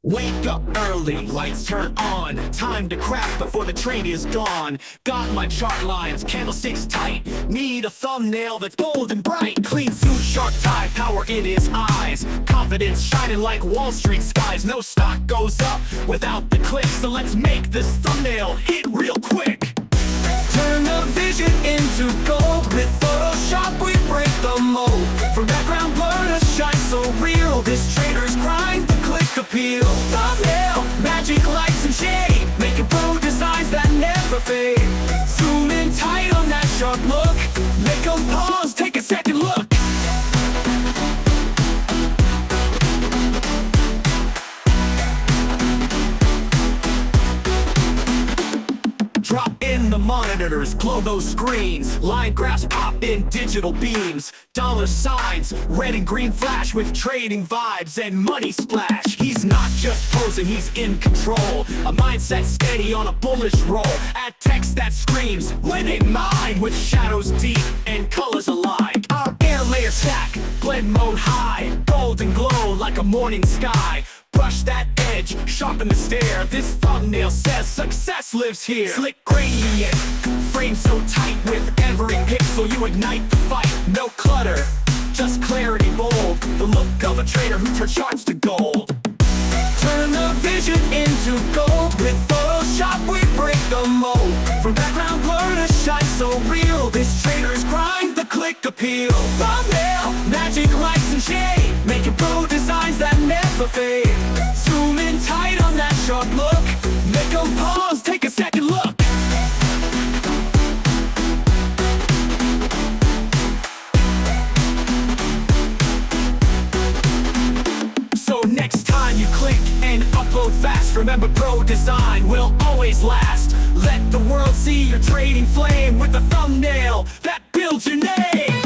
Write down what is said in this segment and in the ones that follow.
Wake up early, lights turn on. Time to craft before the train is gone. Got my chart lines, candlesticks tight. Need a thumbnail that's bold and bright. Clean suit, sharp tie, power in his eyes. Confidence shining like Wall Street skies. No stock goes up without the click. So let's make this thumbnail hit real quick. Turn the vision into gold. With Photoshop we break the mold. From background blur to shine so real. This trader's grind, the click appeal. Thumbnail, magic lights and shade. Making pro designs that never fade. Zoom in tight on that sharp look. Make 'em pause, take a second look. Drop in the monitors, glow those screens. Line graphs pop in digital beams. Dollar signs, red and green flash with trading vibes and money splash. He's not just posing, he's in control. A mindset steady on a bullish roll. Add text that screams, win in mind. With shadows deep and colors alike. Our air layer stack, blend mode high. Golden glow like a morning sky. Brush that edge, sharpen the stare. This thumbnail says success lives here. Slick gradient, frame so tight. With every pixel you ignite the fight. No clutter, just clarity bold. The look of a trader who turns charts to gold. Turn the vision into gold. With Photoshop we break the mold. From background blur to shine so real. This trader's grind, the click appeal. Thumbnail, magic lights and shade. Making pro designs that never fade. Zoom in tight on that sharp look. Make 'em pause, take a second look. So next time you click and upload fast, remember pro design will always last. Let the world see your trading flame with a thumbnail that builds your name.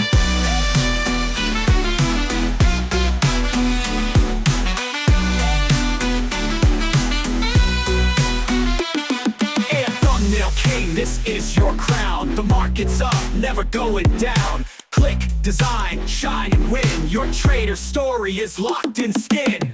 And thumbnail king, this is your crown. The market's up, never going down. Click, design, shine and win. Your trader story is locked in skin.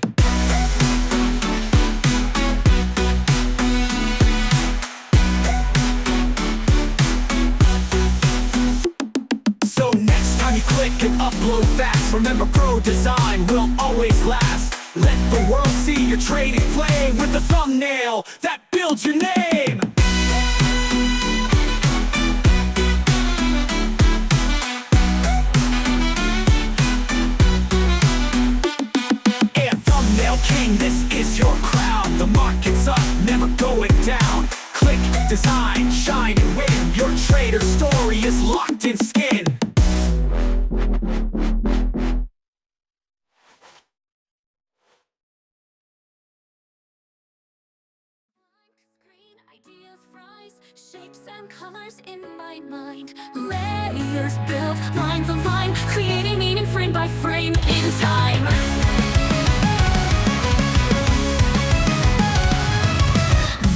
So next time you click and upload fast, remember pro design will always last. Let the world see your trading flame with the thumbnail that builds your name. King, this is your crown. The market's up, never going down. Click, design, shine and win. Your trader story is locked in skin. Ideas rise, shapes and colors in my mind. Layers built, lines align, creating meaning frame by frame in time.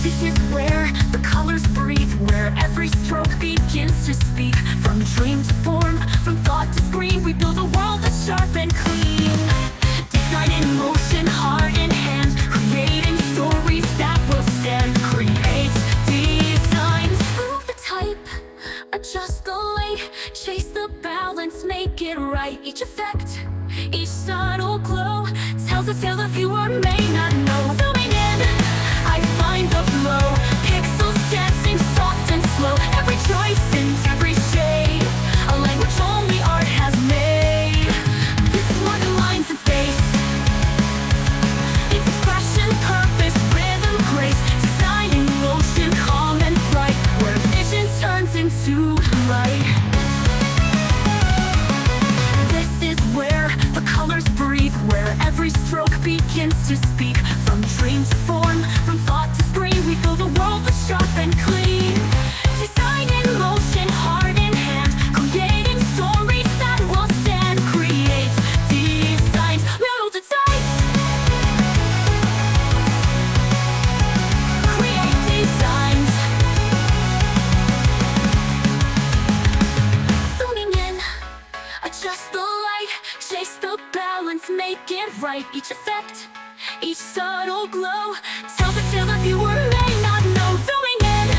This is where the colors breathe, where every stroke begins to speak. From dream to form, from thought to screen, we build a world that's sharp and clean. Design in motion, heart in hand, creating stories that will stand. Create designs, move the type, adjust the light, chase the balance, make it right. Each effect, each subtle glow tells a tale the viewer may not know. Zooming in, I find the flow, pixels dancing soft and slow. Every choice in every shade, a language only art has made. This is more than lines and space. It's expression, purpose, rhythm, grace. Design in motion, calm and bright, where vision turns into light. This is where the colors breathe, where every stroke begins to speak. From dream to form, from thought to screen, we build a world that's sharp and clean. Design in motion, heart in hand, creating stories that will stand. Create designs, build the types. Create designs. Zooming in, adjust the light, chase the balance. lines make it right. Each effect, each subtle glow tells a tale the viewer may not know. Zooming in,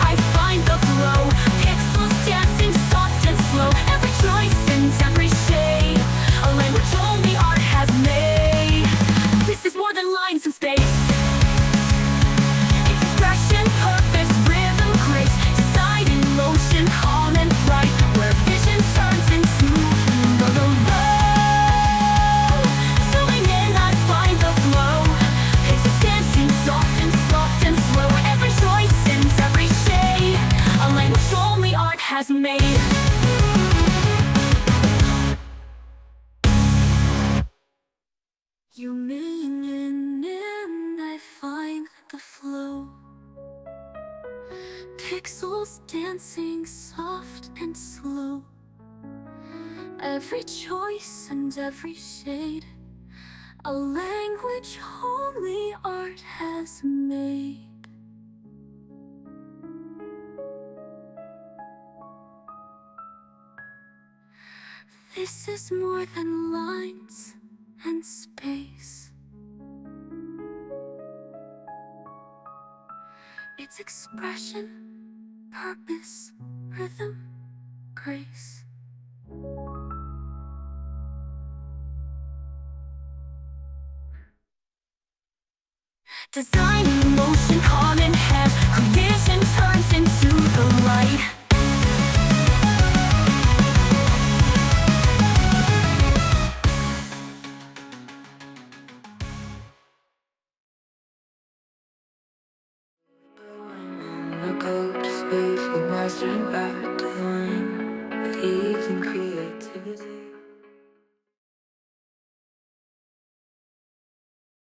I find the flow. Pixels dancing soft and slow. Every choice and every shade, a language only art has made. This is more than lines in space. It's expression, purpose, rhythm, grace. Design in motion, calm and bright, where vision turns into the glow. Zooming in, I find the flow. Pixels dancing soft and slow. Every choice and every shade, a language only art has made. Zooming in, I find the flow. Pixels dancing soft and slow. Every choice and every shade, a language only art has made. This is more than lines and space. It's expression, purpose, rhythm, grace. Design in motion, calm and